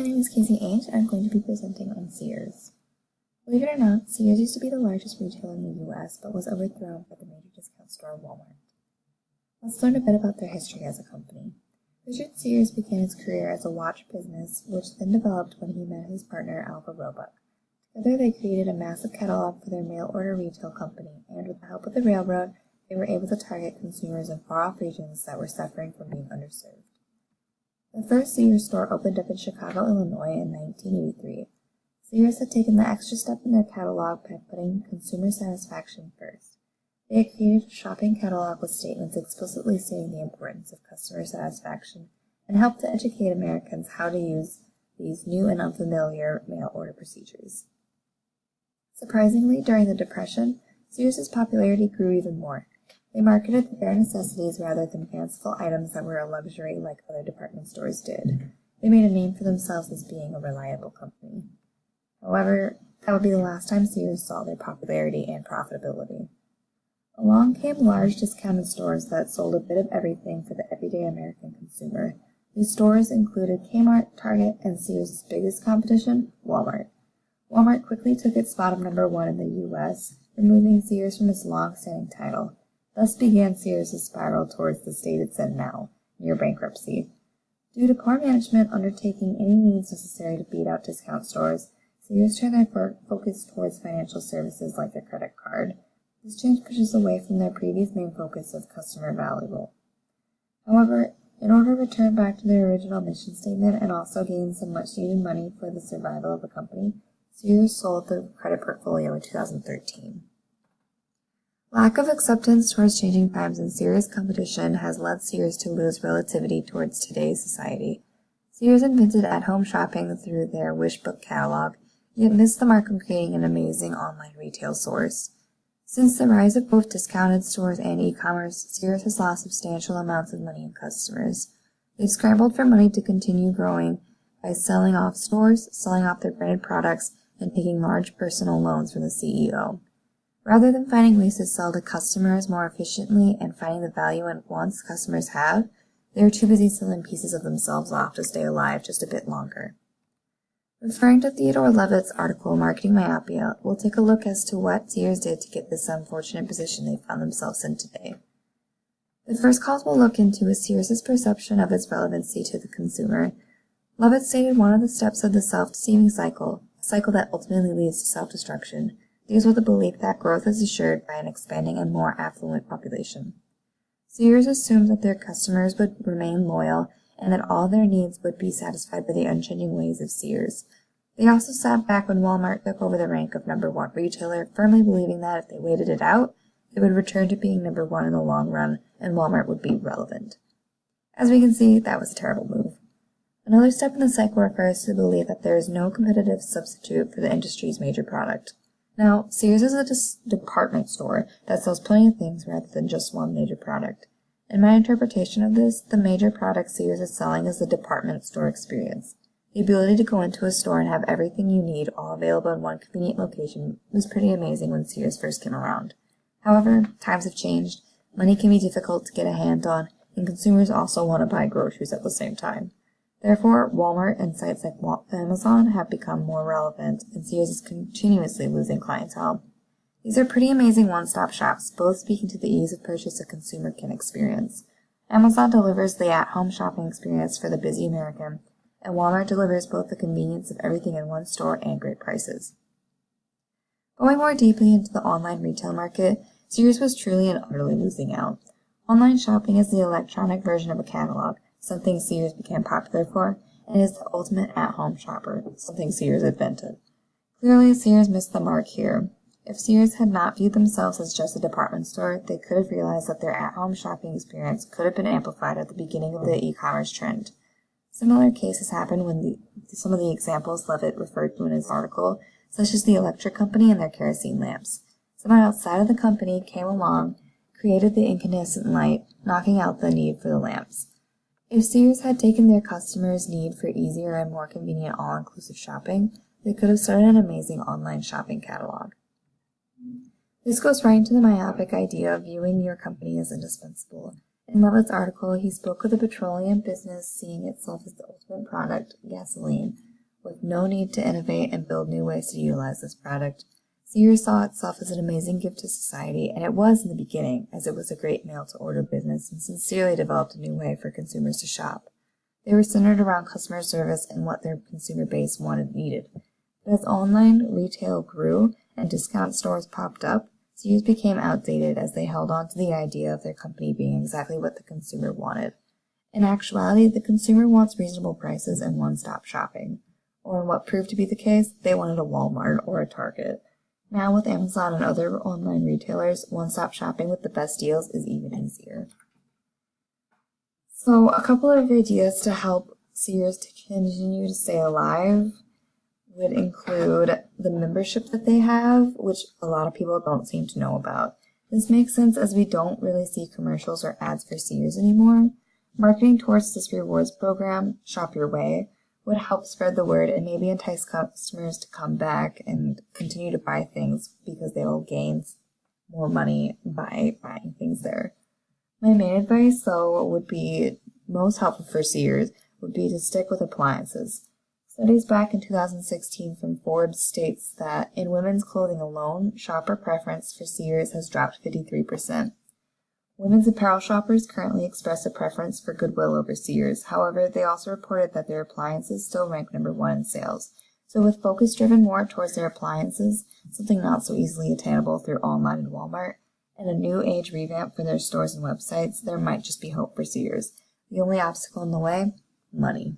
name is Casey Ainge, and I'm going to be presenting on Sears. Believe it or not, Sears used to be the largest retailer in the U.S., but was overthrown by the major discount store Walmart. Let's learn a bit about their history as a company. Richard Sears began his career as a watch business, which then developed when he met his partner Alva Roebuck. Together they created a massive catalog for their mail-order retail company, and with the help of the railroad, they were able to target consumers in far-off regions that were suffering from being underserved. The first Sears store opened up in Chicago, Illinois in 1983. Sears had taken the extra step in their catalog by putting consumer satisfaction first. They had created a shopping catalog with statements explicitly stating the importance of customer satisfaction and helped to educate Americans how to use these new and unfamiliar mail order procedures. Surprisingly, during the Depression, Sears' popularity grew even more. They marketed the bare necessities rather than fanciful items that were a luxury like other department stores did. They made a name for themselves as being a reliable company. However, that would be the last time Sears saw their popularity and profitability. Along came large discounted stores that sold a bit of everything for the everyday American consumer. These stores included Kmart, Target, and Sears' biggest competition, Walmart. Walmart quickly took its spot of number one in the U.S., removing Sears from its long-standing title. Thus began Sears' spiral towards the state it's in now, near bankruptcy. Due to poor management undertaking any means necessary to beat out discount stores, Sears turned their focus towards financial services like their credit card. This change pushes away from their previous main focus of customer value. However, in order to return back to their original mission statement and also gain some much-needed money for the survival of the company, Sears sold the credit portfolio in 2013. Lack of acceptance towards changing times and serious competition has led Sears to lose relativity towards today's society. Sears invented at-home shopping through their wish book catalog, yet missed the mark of creating an amazing online retail source. Since the rise of both discounted stores and e-commerce, Sears has lost substantial amounts of money and customers. They've scrambled for money to continue growing by selling off stores, selling off their branded products, and taking large personal loans from the CEO. Rather than finding ways to sell to customers more efficiently and finding the value and wants customers have, they are too busy selling pieces of themselves off to stay alive just a bit longer. Referring to Theodore Levitt's article, Marketing Myopia, we'll take a look as to what Sears did to get this unfortunate position they found themselves in today. The first cause we'll look into is Sears' perception of its relevancy to the consumer. Levitt stated one of the steps of the self-deceiving cycle, a cycle that ultimately leads to self-destruction, deals with the belief that growth is assured by an expanding and more affluent population. Sears assumed that their customers would remain loyal and that all their needs would be satisfied by the unchanging ways of Sears. They also sat back when Walmart took over the rank of number one retailer, firmly believing that if they waited it out, they would return to being number one in the long run, and Walmart would be relevant. As we can see, that was a terrible move. Another step in the cycle refers to the belief that there is no competitive substitute for the industry's major product. Now, Sears is a department store that sells plenty of things rather than just one major product. In my interpretation of this, the major product Sears is selling is the department store experience. The ability to go into a store and have everything you need all available in one convenient location was pretty amazing when Sears first came around. However, times have changed, money can be difficult to get a hand on, and consumers also want to buy groceries at the same time. Therefore, Walmart and sites like Amazon have become more relevant, and Sears is continuously losing clientele. These are pretty amazing one-stop shops, both speaking to the ease of purchase a consumer can experience. Amazon delivers the at-home shopping experience for the busy American, and Walmart delivers both the convenience of everything in one store and great prices. Going more deeply into the online retail market, Sears was truly and utterly losing out. Online shopping is the electronic version of a catalog, something Sears became popular for, and is the ultimate at-home shopper, something Sears invented. Clearly, Sears missed the mark here. If Sears had not viewed themselves as just a department store, they could have realized that their at-home shopping experience could have been amplified at the beginning of the e-commerce trend. Similar cases happened when some of the examples Levitt referred to in his article, such as the electric company and their kerosene lamps. Someone outside of the company came along, created the incandescent light, knocking out the need for the lamps. If Sears had taken their customers' need for easier and more convenient all-inclusive shopping, they could have started an amazing online shopping catalog. This goes right into the myopic idea of viewing your company as indispensable. In Levitt's article, he spoke of the petroleum business seeing itself as the ultimate product, gasoline. With no need to innovate and build new ways to utilize this product, Sears saw itself as an amazing gift to society, and it was in the beginning, as it was a great mail-to-order business and sincerely developed a new way for consumers to shop. They were centered around customer service and what their consumer base wanted and needed. But as online retail grew and discount stores popped up, Sears became outdated as they held on to the idea of their company being exactly what the consumer wanted. In actuality, the consumer wants reasonable prices and one-stop shopping. Or in what proved to be the case, they wanted a Walmart or a Target. Now with Amazon and other online retailers, one-stop shopping with the best deals is even easier. So a couple of ideas to help Sears to continue to stay alive would include the membership that they have, which a lot of people don't seem to know about. This makes sense as we don't really see commercials or ads for Sears anymore. Marketing towards this rewards program, Shop Your Way, would help spread the word and maybe entice customers to come back and continue to buy things because they will gain more money by buying things there. My main advice, though, would be most helpful for Sears would be to stick with appliances. Studies back in 2016 from Forbes states that in women's clothing alone, shopper preference for Sears has dropped 53%. Women's apparel shoppers currently express a preference for Goodwill over Sears. However, they also reported that their appliances still rank number 1 in sales. So with focus driven more towards their appliances, something not so easily attainable through online and Walmart, and a new age revamp for their stores and websites, there might just be hope for Sears. The only obstacle in the way? Money.